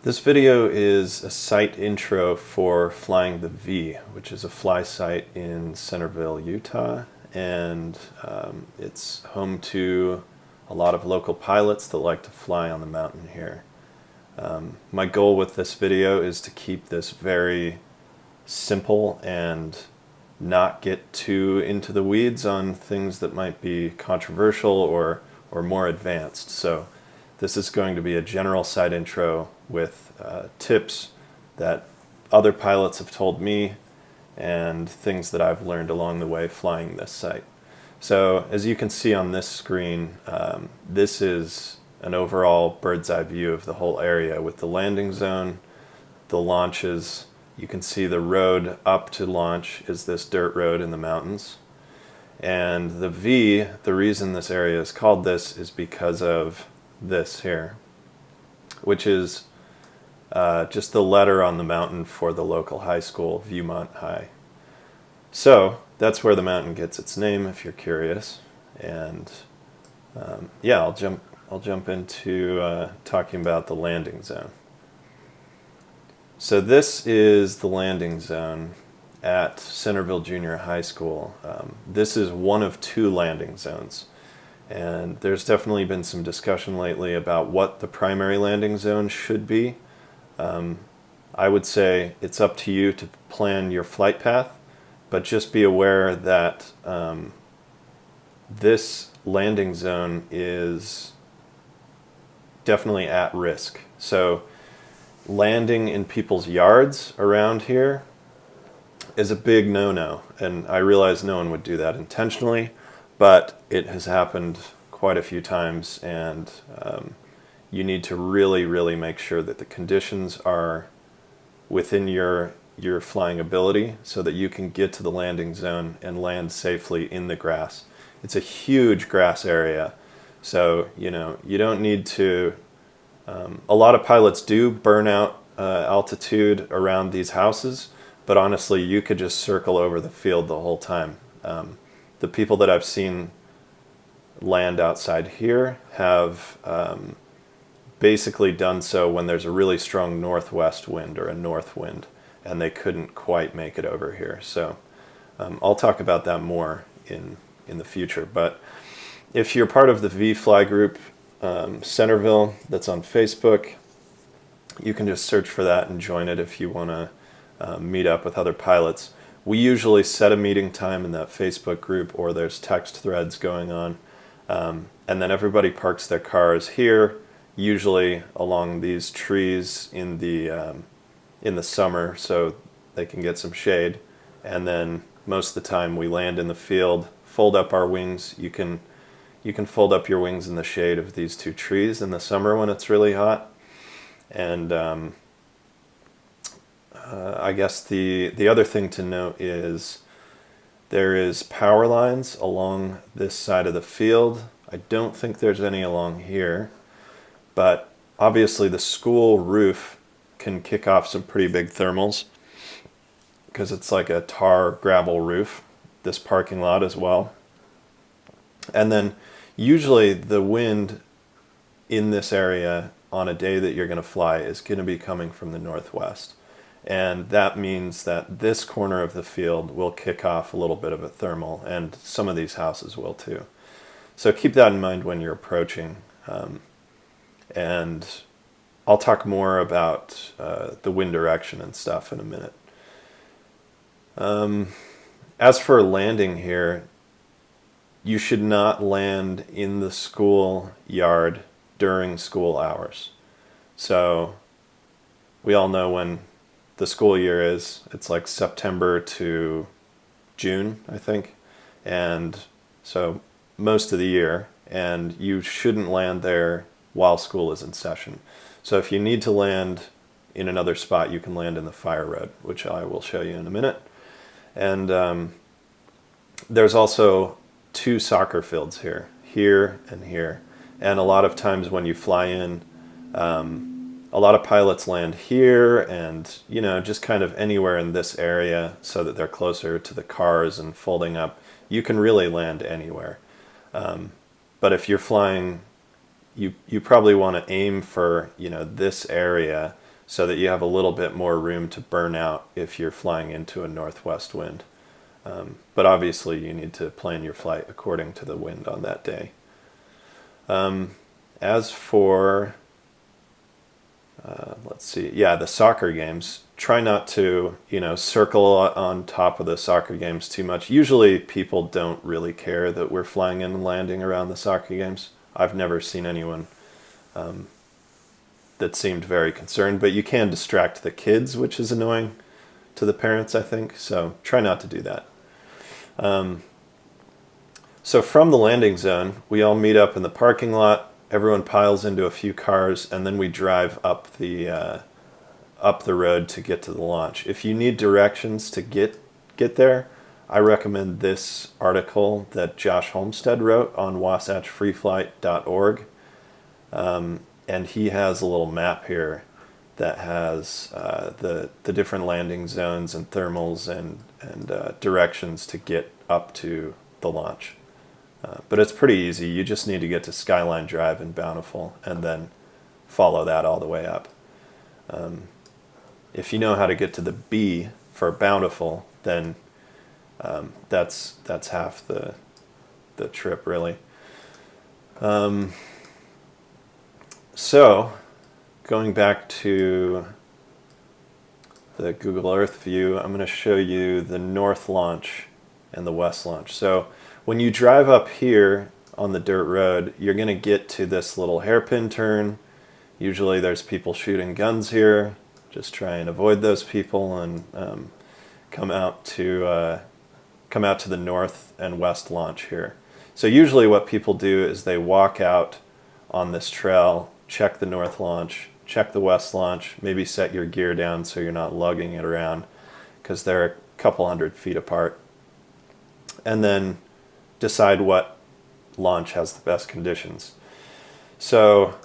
This video is a site intro for flying the V, which is a fly site in Centerville, Utah, and it's home to a lot of local pilots that like to fly on the mountain here. My goal with this video is to keep this very simple and not get too into the weeds on things that might be controversial or more advanced. So this is going to be a general site intro with tips that other pilots have told me and things that I've learned along the way flying this site. So as you can see on this screen, this is an overall bird's eye view of the whole area with the landing zone, the launches. You can see the road up to launch is this dirt road in the mountains. And the V, the reason this area is called this is because of this here, which is just the letter on the mountain for the local high school, Viewmont High. So that's where the mountain gets its name, if you're curious. And yeah, I'll jump into talking about the landing zone. So this is the landing zone at Centerville Junior High School. This is one of two landing zones. And there's definitely been some discussion lately about what the primary landing zone should be. I would say it's up to you to plan your flight path, but just be aware that this landing zone is definitely at risk. So landing in people's yards around here is a big no-no, and I realize no one would do that intentionally, but it has happened quite a few times, and you need to really make sure that the conditions are within your flying ability so that you can get to the landing zone and land safely in the grass. It's a huge grass area, so you don't need to. A lot of pilots do burn out altitude around these houses, but honestly, you could just circle over the field the whole time. The people that I've seen land outside here have basically done so when there's a really strong northwest wind or a north wind, and they couldn't quite make it over here. So I'll talk about that more in the future. But if you're part of the V-Fly group, Centerville, that's on Facebook, you can just search for that and join it if you want to meet up with other pilots. We usually set a meeting time in that Facebook group, or there's text threads going on, and then everybody parks their cars here, usually along these trees in the summer, so they can get some shade. And then most of the time we land in the field, fold up our wings. You can fold up your wings in the shade of these two trees in the summer when it's really hot. And I guess the other thing to note is there is power lines along this side of the field. I don't think there's any along here, but obviously the school roof can kick off some pretty big thermals because it's like a tar gravel roof, this parking lot as well. And then usually the wind in this area on a day that you're going to fly is going to be coming from the northwest. And that means that this corner of the field will kick off a little bit of a thermal, and some of these houses will too. So keep that in mind when you're approaching. And I'll talk more about the wind direction and stuff in a minute. As for landing here, you should not land in the school yard during school hours. So we all know when the school year is. It's like September to June, I think. And so most of the year, and you shouldn't land there while school is in session. So if you need to land in another spot, you can land in the fire road, which I will show you in a minute. And there's also two soccer fields here and here. And a lot of times when you fly in, a lot of pilots land here and, just kind of anywhere in this area so that they're closer to the cars and folding up. You can really land anywhere. But if you're flying, you probably want to aim for, this area so that you have a little bit more room to burn out if you're flying into a northwest wind. But obviously you need to plan your flight according to the wind on that day. As for, let's see, yeah, the soccer games, try not to, circle on top of the soccer games too much. Usually people don't really care that we're flying in and landing around the soccer games. I've never seen anyone that seemed very concerned, but you can distract the kids, which is annoying to the parents, I think. So try not to do that. So from the landing zone, we all meet up in the parking lot. Everyone piles into a few cars, and then we drive up the road to get to the launch. If you need directions to get there, I recommend this article that Josh Homestead wrote on wasatchfreeflight.org. And he has a little map here that has the different landing zones and thermals and directions to get up to the launch. But it's pretty easy. You just need to get to Skyline Drive in Bountiful and then follow that all the way up. If you know how to get to the B for Bountiful, then that's half the trip, really. So, going back to the Google Earth view, I'm going to show you the north launch and the west launch. So, when you drive up here on the dirt road, you're going to get to this little hairpin turn. Usually there's people shooting guns here. Just try and avoid those people and come out to the north and west launch here. So usually what people do is they walk out on this trail, check the north launch, check the west launch, maybe set your gear down so you're not lugging it around because they're a couple 100 feet apart. And then decide what launch has the best conditions. So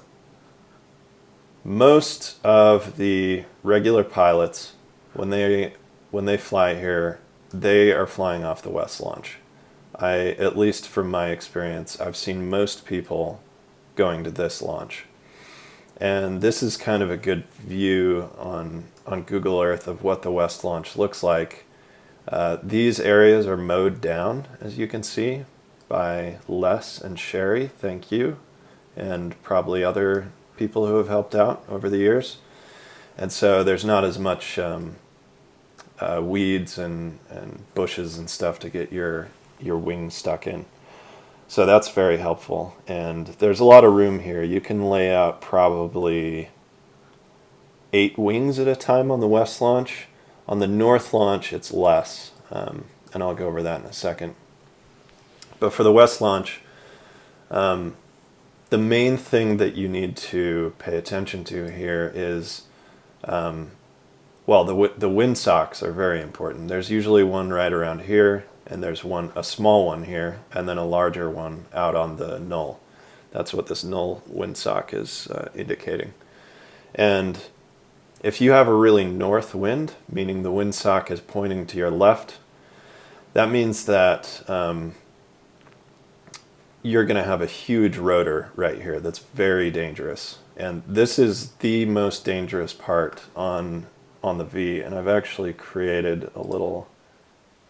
most of the regular pilots, when they fly here, they are flying off the west launch. At least from my experience, I've seen most people going to this launch. And this is kind of a good view on Google Earth of what the west launch looks like. These areas are mowed down, as you can see, by Les and Sherry, thank you, and probably other people who have helped out over the years. And so there's not as much weeds and bushes and stuff to get your wings stuck in. So that's very helpful. And there's a lot of room here. You can lay out probably 8 wings at a time on the west launch. On the north launch, it's less, and I'll go over that in a second. But for the west launch, the main thing that you need to pay attention to here is, the windsocks are very important. There's usually one right around here, and there's a small one here, and then a larger one out on the null. That's what this null windsock is indicating. And if you have a really north wind, meaning the windsock is pointing to your left, that means that you're going to have a huge rotor right here that's very dangerous. And this is the most dangerous part on the V. And I've actually created a little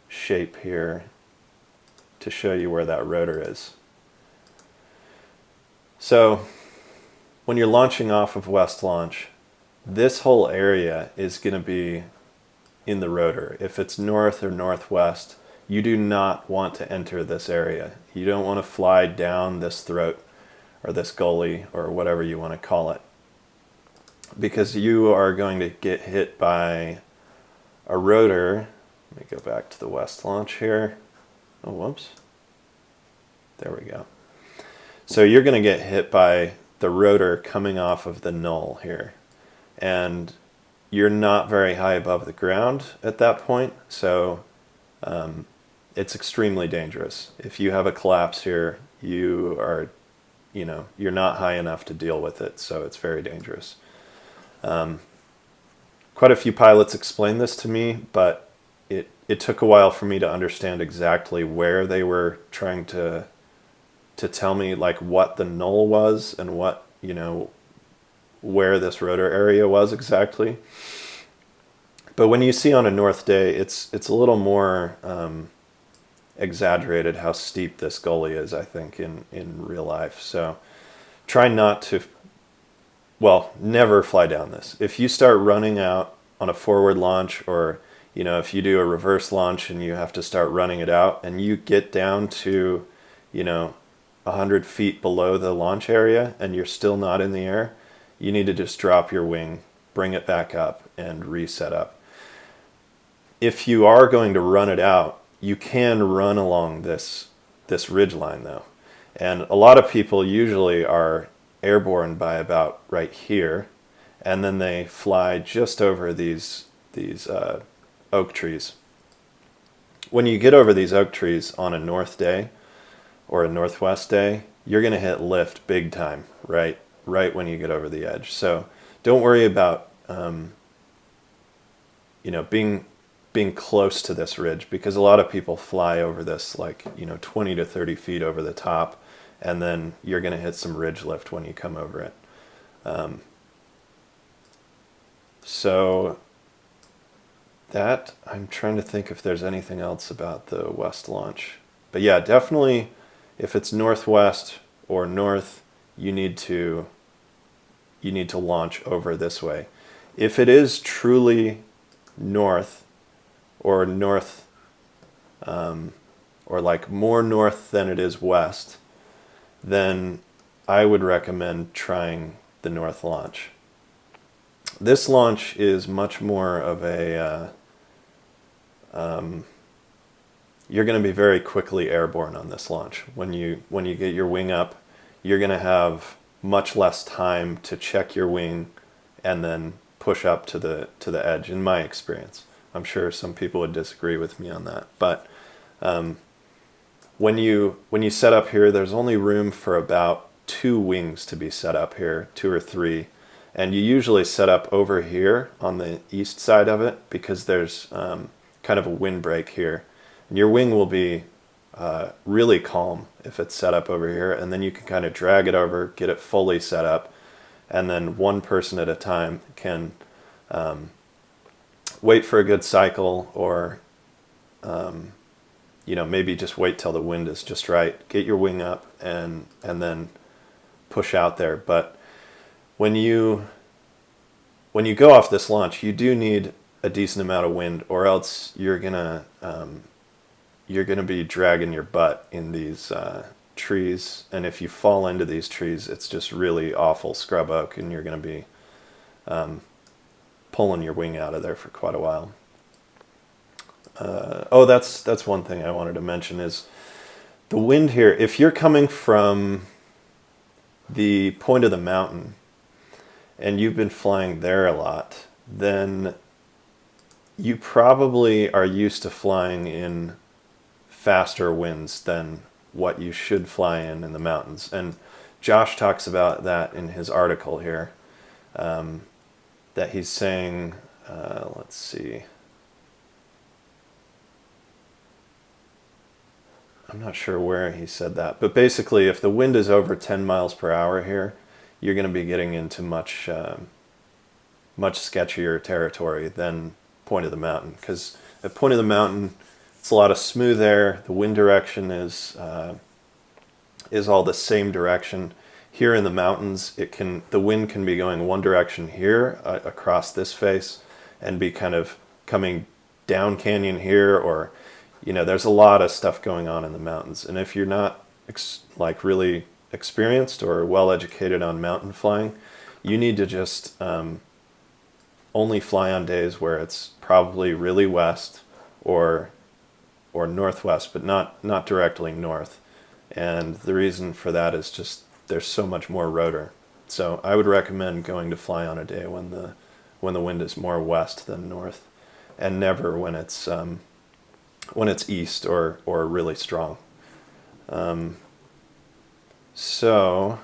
shape here to show you where that rotor is. So when you're launching off of West Launch, this whole area is going to be in the rotor. If it's north or northwest, you do not want to enter this area. You don't want to fly down this throat or this gully or whatever you want to call it, because you are going to get hit by a rotor. Let me go back to the west launch here. Oh, whoops. There we go. So you're going to get hit by the rotor coming off of the null here. And you're not very high above the ground at that point, so it's extremely dangerous. If you have a collapse here, you're not high enough to deal with it, so it's very dangerous. Quite a few pilots explained this to me, but it took a while for me to understand exactly where they were trying to tell me, like, what the null was and what where this rotor area was exactly. But when you see on a north day, it's a little more exaggerated how steep this gully is, I think, in real life. So try not to, well, never fly down this. If you start running out on a forward launch, or if you do a reverse launch and you have to start running it out and you get down to 100 feet below the launch area and you're still not in the air, you need to just drop your wing, bring it back up, and reset up. If you are going to run it out, you can run along this ridge line though. And a lot of people usually are airborne by about right here, and then they fly just over these oak trees. When you get over these oak trees on a north day or a northwest day, you're going to hit lift big time right when you get over the edge. So don't worry about being close to this ridge, because a lot of people fly over this 20 to 30 feet over the top, and then you're going to hit some ridge lift when you come over it. So that, I'm trying to think if there's anything else about the west launch. But yeah, definitely if it's northwest or north, you need to launch over this way. If it is truly north, or north, or more north than it is west, then I would recommend trying the north launch. This launch is much more of a, you're going to be very quickly airborne on this launch. When you get your wing up, you're going to have much less time to check your wing and then push up to the edge, in my experience. I'm sure some people would disagree with me on that, but when you set up here, there's only room for about 2 wings to be set up here, 2 or 3, and you usually set up over here on the east side of it, because there's kind of a windbreak here, and your wing will be really calm if it's set up over here, and then you can kind of drag it over, get it fully set up, and then one person at a time can wait for a good cycle, or maybe just wait till the wind is just right, get your wing up, and then push out there. But when you go off this launch, you do need a decent amount of wind, or else you're gonna be dragging your butt in these trees, and if you fall into these trees, it's just really awful scrub oak, and you're gonna be pulling your wing out of there for quite a while. That's one thing I wanted to mention is the wind here. If you're coming from the point of the mountain and you've been flying there a lot, then you probably are used to flying in faster winds than what you should fly in the mountains. And Josh talks about that in his article here, that he's saying, let's see, I'm not sure where he said that, but basically if the wind is over 10 miles per hour here, you're going to be getting into much sketchier territory than point of the mountain, because at point of the mountain it's a lot of smooth air, the wind direction is all the same direction. Here in the mountains, the wind can be going one direction here across this face, and be kind of coming down canyon here, or there's a lot of stuff going on in the mountains. And if you're not really experienced or well educated on mountain flying, you need to just only fly on days where it's probably really west or northwest, but not directly north. And the reason for that is just there's so much more rotor. So I would recommend going to fly on a day when the wind is more west than north, and never when it's east or really strong. So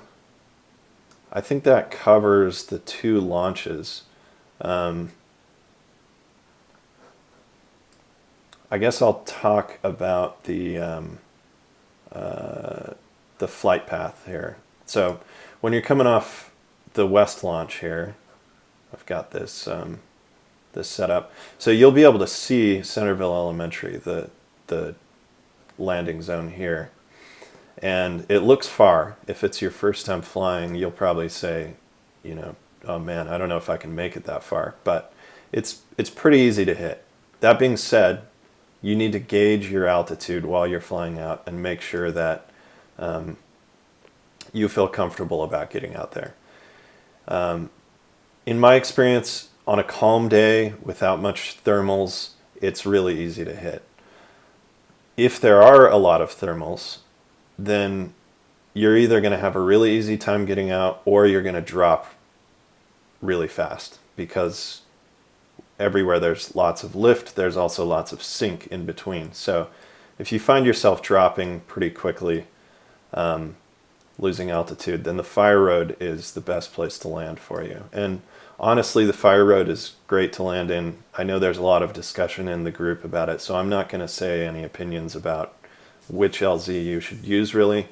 I think that covers the 2 launches. I guess I'll talk about the flight path here. So when you're coming off the west launch here. I've got this this set up. So you'll be able to see Centerville Elementary, the landing zone here. And it looks far. If it's your first time flying, you'll probably say, you know, oh man, I don't know if I can make it that far. But it's pretty easy to hit. That being said, you need to gauge your altitude while you're flying out and make sure that you feel comfortable about getting out there. In my experience, on a calm day without much thermals, it's really easy to hit. If there are a lot of thermals, then you're either going to have a really easy time getting out or you're going to drop really fast, because everywhere there's lots of lift, there's also lots of sink in between. So if you find yourself dropping pretty quickly, losing altitude, then the fire road is the best place to land for you. And honestly, the fire road is great to land in. I know there's a lot of discussion in the group about it, so I'm not going to say any opinions about which LZ you should use really.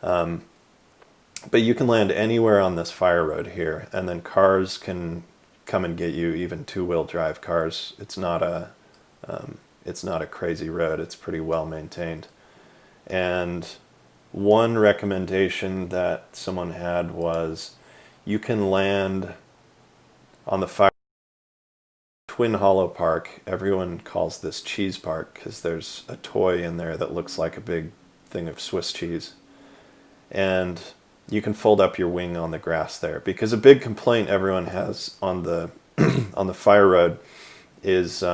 But you can land anywhere on this fire road here, and then cars can come and get you, even two-wheel drive cars. It's not a crazy road. It's pretty well maintained. And one recommendation that someone had was you can land on the fire Twin Hollow Park. Everyone calls this Cheese Park because there's a toy in there that looks like a big thing of Swiss cheese. And you can fold up your wing on the grass there, because a big complaint everyone has on the on the fire road is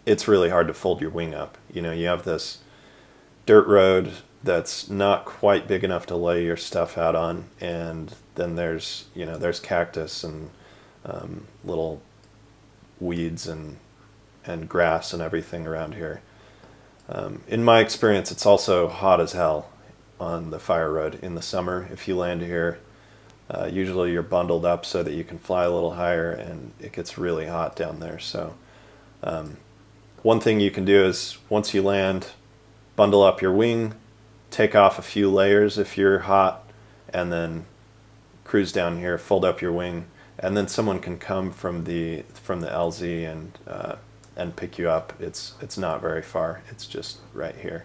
it's really hard to fold your wing up. You know, you have this dirt road that's not quite big enough to lay your stuff out on, and then there's cactus and little weeds and grass and everything around here. In my experience, it's also hot as hell on the fire road in the summer. If you land here, usually you're bundled up so that you can fly a little higher, and it gets really hot down there. So one thing you can do is, once you land, bundle up your wing, take off a few layers if you're hot, and then cruise down here, fold up your wing, and then someone can come from the LZ and pick you up. It's not very far. It's just right here.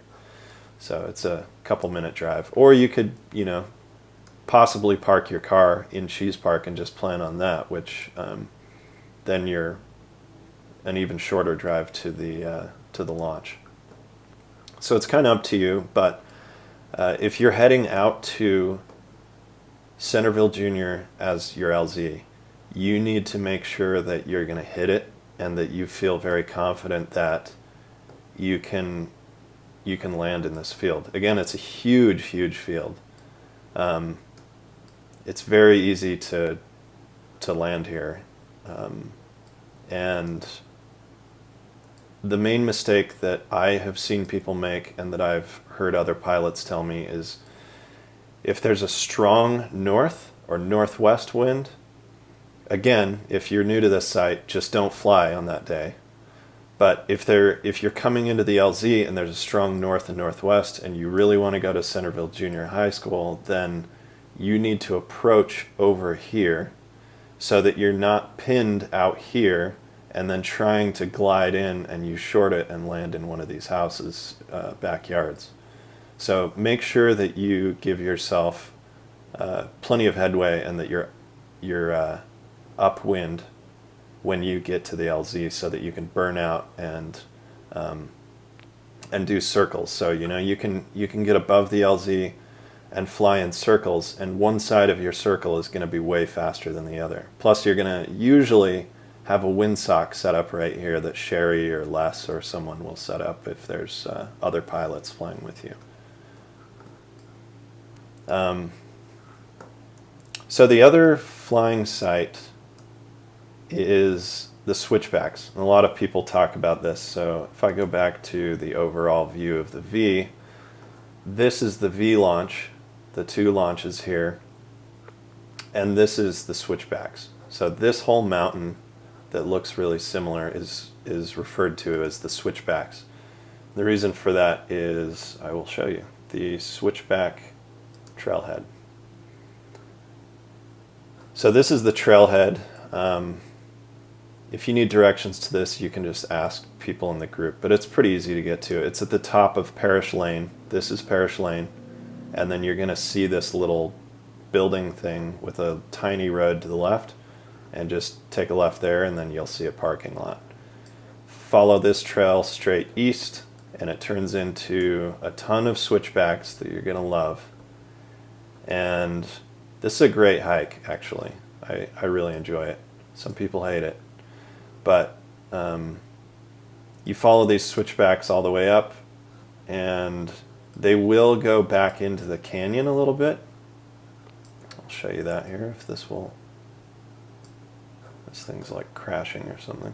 So it's a couple-minute drive. Or you could, possibly park your car in Cheese Park and just plan on that, which then you're an even shorter drive to the launch. So it's kind of up to you, but if you're heading out to Centerville Junior as your LZ, you need to make sure that you're going to hit it and that you feel very confident that you can land in this field. Again, it's a huge, huge field. It's very easy to land here. And the main mistake that I have seen people make, and that I've heard other pilots tell me, is if there's a strong north or northwest wind, again, if you're new to this site, just don't fly on that day. But if you're coming into the LZ and there's a strong north and northwest and you really want to go to Centerville Junior High School, then you need to approach over here so that you're not pinned out here and then trying to glide in and you short it and land in one of these houses' backyards. So make sure that you give yourself plenty of headway and that you're upwind when you get to the LZ, so that you can burn out and do circles. So you can get above the LZ and fly in circles, and one side of your circle is going to be way faster than the other. Plus, you're going to usually have a windsock set up right here that Sherry or Les or someone will set up if there's other pilots flying with you. So the other flying site is the switchbacks. And a lot of people talk about this. So if I go back to the overall view of the V, this is the V launch, the two launches here, and this is the switchbacks. So this whole mountain that looks really similar is referred to as the switchbacks. The reason for that is, I will show you, the switchback trailhead. So this is the trailhead. If you need directions to this, you can just ask people in the group, but it's pretty easy to get to. It's at the top of Parish Lane. This is Parish Lane, and then you're going to see this little building thing with a tiny road to the left, and just take a left there, and then you'll see a parking lot. Follow this trail straight east, and it turns into a ton of switchbacks that you're going to love. And this is a great hike, actually. I really enjoy it. Some people hate it. But you follow these switchbacks all the way up, and they will go back into the canyon a little bit. I'll show you that here if this will... This thing's like crashing or something.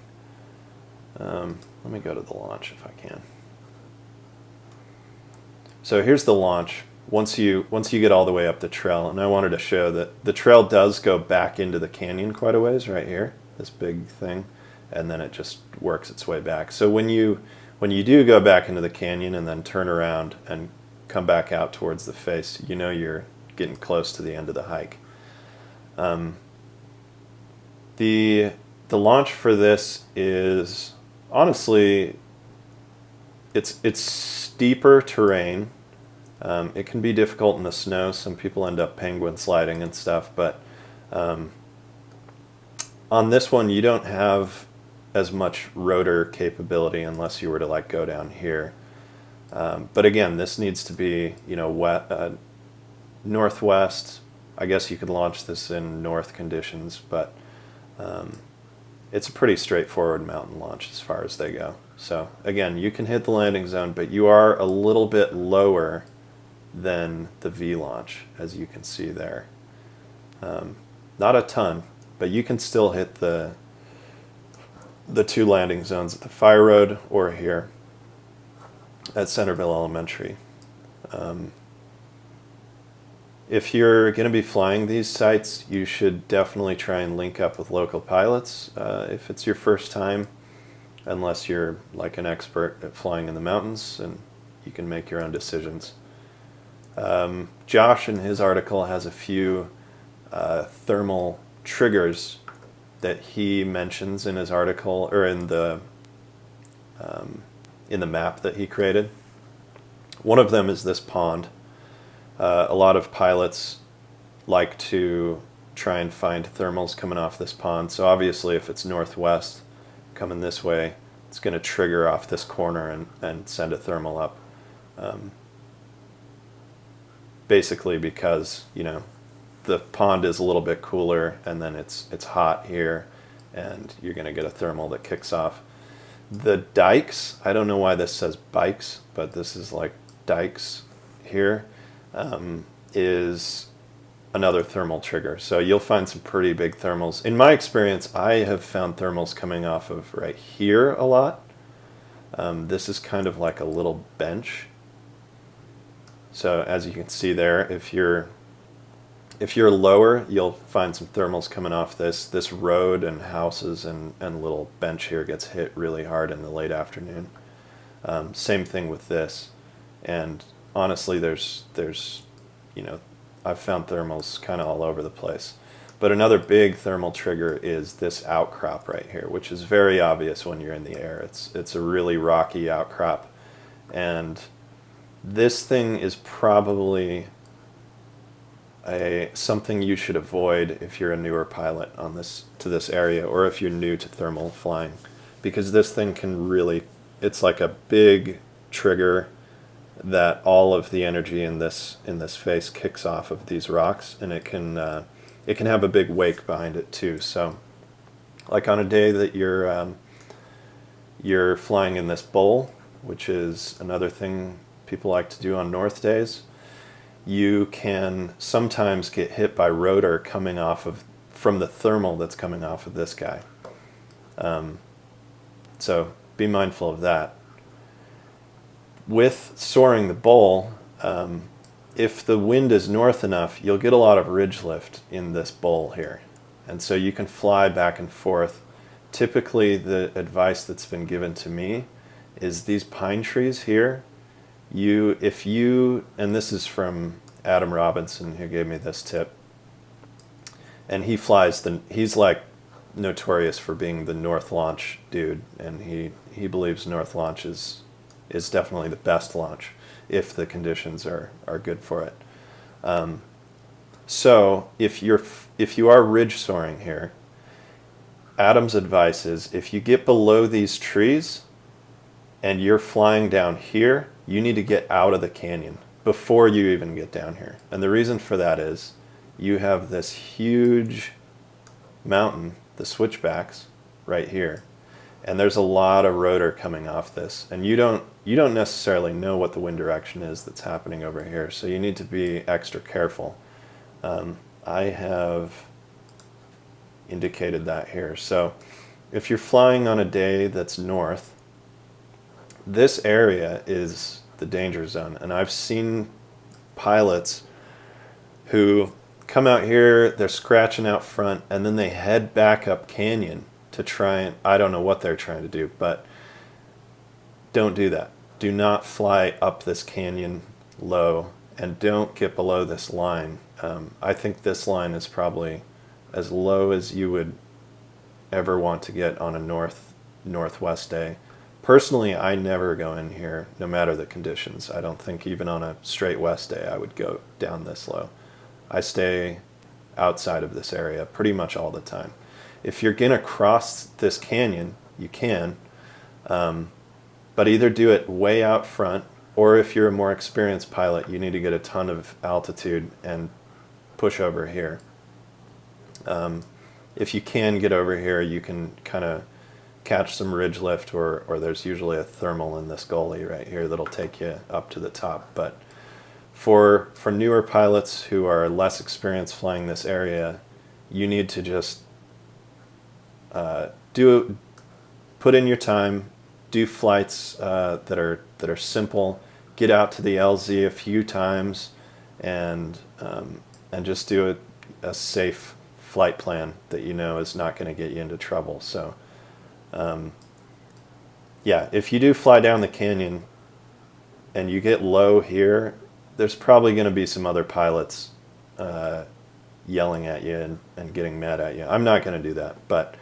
Let me go to the launch if I can. So here's the launch. Once you get all the way up the trail, and I wanted to show that the trail does go back into the canyon quite a ways right here, this big thing, and then it just works its way back. So when you do go back into the canyon and then turn around and come back out towards the face, you know you're getting close to the end of the hike. The launch for this is honestly, it's steeper terrain. It can be difficult in the snow. Some people end up penguin sliding and stuff, but on this one you don't have as much rotor capability unless you were to like go down here. But again, this needs to be, you know, northwest. I guess you could launch this in north conditions, but it's a pretty straightforward mountain launch as far as they go. So again, you can hit the landing zone, but you are a little bit lower than the V launch, as you can see there. Not a ton, but you can still hit the two landing zones at the Fire Road or here at Centerville Elementary. If you're going to be flying these sites, you should definitely try and link up with local pilots if it's your first time, unless you're like an expert at flying in the mountains and you can make your own decisions. Josh in his article has a few thermal triggers that he mentions in his article, or in the map that he created. One of them is this pond. A lot of pilots like to try and find thermals coming off this pond. So obviously if it's northwest coming this way, it's going to trigger off this corner and send a thermal up. Basically because, you know, the pond is a little bit cooler, and then it's hot here, and you're going to get a thermal that kicks off. The dikes, I don't know why this says bikes, but this is like dikes here, is another thermal trigger. So you'll find some pretty big thermals. In my experience, I have found thermals coming off of right here a lot. This is kind of like a little bench. So as you can see there, if you're lower, you'll find some thermals coming off this road and houses, and little bench here gets hit really hard in the late afternoon. Same thing with this. And honestly, there's you know, I've found thermals kind of all over the place. But another big thermal trigger is this outcrop right here, which is very obvious when you're in the air. It's a really rocky outcrop, and this thing is probably something you should avoid if you're a newer pilot on to this area, or if you're new to thermal flying, because this thing can really, it's like a big trigger that all of the energy in this face kicks off of these rocks, and it can have a big wake behind it too. So like on a day that you're flying in this bowl, which is another thing people like to do on north days, you can sometimes get hit by rotor coming off from the thermal that's coming off of this guy. So be mindful of that. With soaring the bowl, if the wind is north enough, you'll get a lot of ridge lift in this bowl here. And so you can fly back and forth. Typically, the advice that's been given to me is these pine trees here, and this is from Adam Robinson, who gave me this tip, and he's like notorious for being the north launch dude, and he believes north launch is definitely the best launch if the conditions are good for it. So if you are ridge soaring here, Adam's advice is if you get below these trees and you're flying down here, you need to get out of the canyon before you even get down here. And the reason for that is you have this huge mountain, the switchbacks, right here. And there's a lot of rotor coming off this. And you don't necessarily know what the wind direction is that's happening over here. So you need to be extra careful. I have indicated that here. So if you're flying on a day that's north, this area is the danger zone. And I've seen pilots who come out here, they're scratching out front, and then they head back up canyon to try and, I don't know what they're trying to do, but don't do that. Do not fly up this canyon low, and don't get below this line. I think this line is probably as low as you would ever want to get on a northwest day. Personally, I never go in here, no matter the conditions. I don't think even on a straight west day I would go down this low. I stay outside of this area pretty much all the time. If you're going to cross this canyon, you can, but either do it way out front, or if you're a more experienced pilot, you need to get a ton of altitude and push over here. If you can get over here, you can kind of catch some ridge lift, or there's usually a thermal in this gully right here that'll take you up to the top. But for newer pilots who are less experienced flying this area, you need to just put in your time, do flights that are simple, get out to the LZ a few times, and just do a safe flight plan that you know is not going to get you into trouble. So yeah, if you do fly down the canyon and you get low here, there's probably going to be some other pilots yelling at you and getting mad at you. I'm not going to do that, but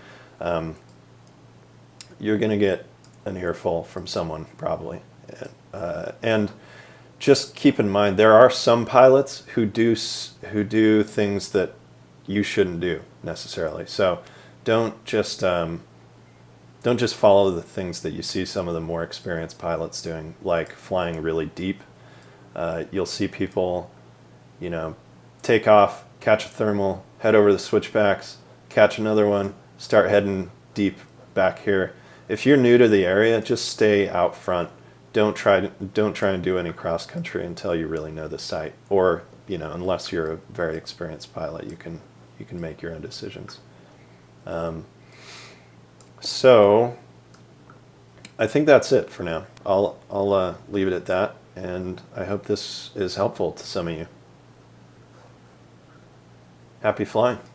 you're going to get an earful from someone probably. And just keep in mind, there are some pilots who do things that you shouldn't do necessarily. So don't just follow the things that you see some of the more experienced pilots doing, like flying really deep. You'll see people, take off, catch a thermal, head over the switchbacks, catch another one, start heading deep back here. If you're new to the area, just stay out front. Don't try and do any cross country until you really know the site, or unless you're a very experienced pilot, you can make your own decisions. So I think that's it for now. I'll leave it at that, and I hope this is helpful to some of you. Happy flying.